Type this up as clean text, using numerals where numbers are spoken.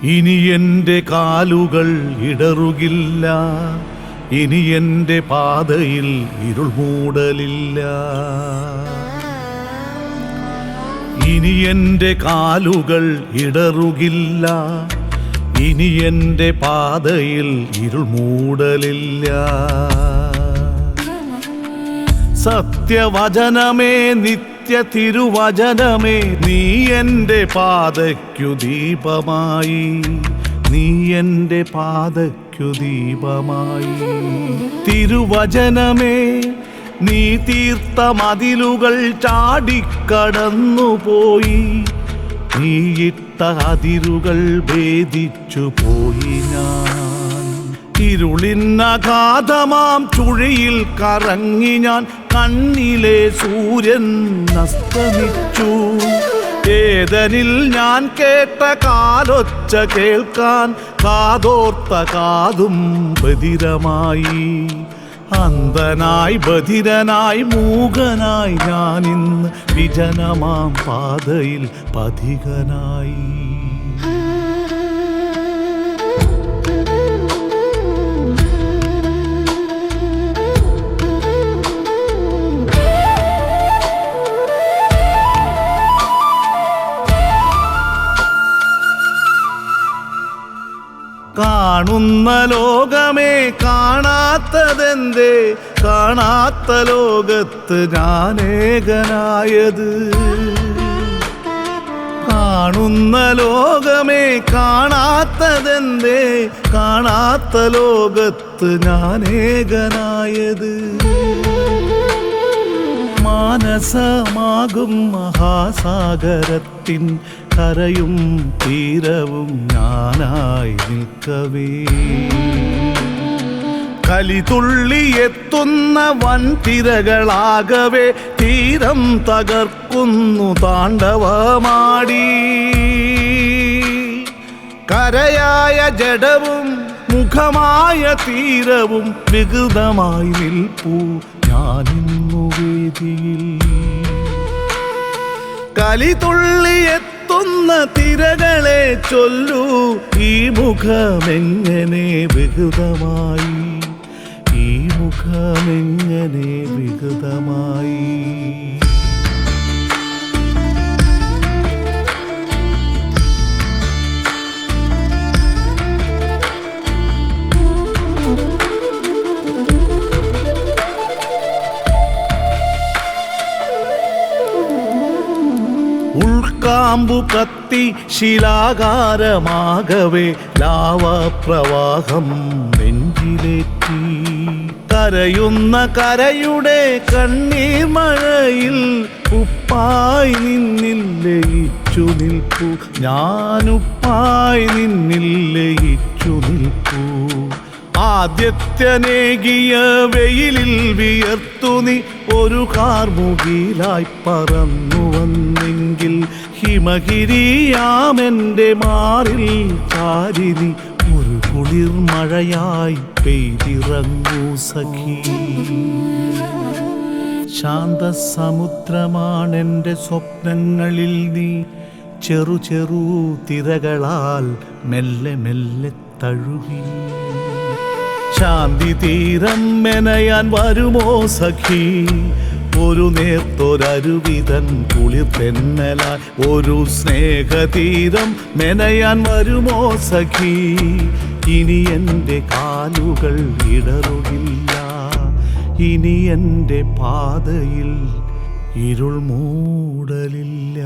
ഇനി എൻ്റെ കാലുകൾ ഇടറുകില്ല, ഇനി എൻ്റെ പാതയിൽ ഇരുൾ മൂടലില്ല. ഇനി എൻ്റെ കാലുകൾ ഇടറുകില്ല, ഇനി എൻ്റെ പാതയിൽ ഇരുൾ മൂടലില്ല. സത്യവചനമേ, നിത്യ തിരുവചനമേ, നീ എൻ്റെ പാതയ്ക്കു ദീപമായി, നീ എൻ്റെ പാതയ്ക്കു ദീപമായി. തിരുവചനമേ, നീ തീർത്ത മതിലുകൾ ചാടിക്കടന്നുപോയി, നീ ഇട്ട അതിരുകൾ ഭേദിച്ചു പോയി ഞാൻ. ഇരുളിനഗാധമാം ചുഴിയിൽ കറങ്ങി ഞാൻ, കണ്ണിലെ സൂര്യൻ അസ്തമിച്ചു. ഏദനിൽ ഞാൻ കേട്ട കാലൊച്ച കേൾക്കാൻ കാതോർത്ത കാതും ബധിരമായി. അന്ധനായി ബധിരനായി മൂകനായി ഞാനിന്ന് വിജനമാം പാതയിൽ പഥികനായി. കാണുന്ന ലോകമേ കാണാത്തതെന്തേ, കാണാത്ത ലോകത്ത് ഞാനേകനായത്. കാണുന്ന ലോകമേ കാണാത്തതെന്തേ, കാണാത്ത ലോകത്ത് ഞാനേകനായത്. മാനസമാകും മഹാസാഗരത്തിൻ കരയും തീരവും ഞാനായി നിൽക്കവേ, കലിതുള്ളിയെത്തുന്ന വൻതിരകളാകവേ തീരം തകർക്കുന്നു താണ്ഡവമാടി. കരയായ ജഡവും മുഖമായ തീരവും വികൃതമായി നിൽപ്പൂ ഞാനിന്നു വേദിയിൽ. കലിതുള്ളിയെത്തുന്ന തിരകളെ ചൊല്ലൂ, ഈ മുഖമെങ്ങനെ വികൃതമായി, ഈ മുഖമെങ്ങനെ വികൃതമായി. ഉൾക്കാമ്പു കത്തി ശിലാകാരമാകവേ ലാവപ്രവാഹം നെഞ്ചിലേറ്റി. കരയുന്ന കരയുടെ കണ്ണീർ മഴയിൽ ഉപ്പായി നിന്നിൽ ലയിച്ചു നിൽപ്പൂ, ഞാനുപ്പായി നിന്നിൽ ലയിച്ചു നിൽപ്പൂ. ആദ്യത്തേകിയ വെയിലിൽ വിയർത്തു നീ ഒരു കാർമുകിലായി പറന്നു വന്നെങ്കിൽ, ഹിമഗിരിയാമെൻ്റെ മാറിൽ ചാരിനി ഒരു കുളിർ മഴയായി പെയ്തിറങ്ങൂ സഖി. ശാന്തസമുദ്രമാണെൻ്റെ സ്വപ്നങ്ങളിൽ നീ, ചെറു ചെറു തിരകളാൽ മെല്ലെ മെല്ലെ തഴുകി. ശാന്തി തീരം മെനയാൻ വരുമോ സഖി, ഒരു നേർത്തൊരരുവിതൻ കുളിർ തെന്നലായി. ഒരു സ്നേഹതീരം മെനയാൻ വരുമോ സഖി, ഇനി എൻ്റെ കാലുകൾ ഇടറുകില്ല, ഇനി എൻ്റെ പാതയിൽ ഇരുൾ മൂടലില്ല.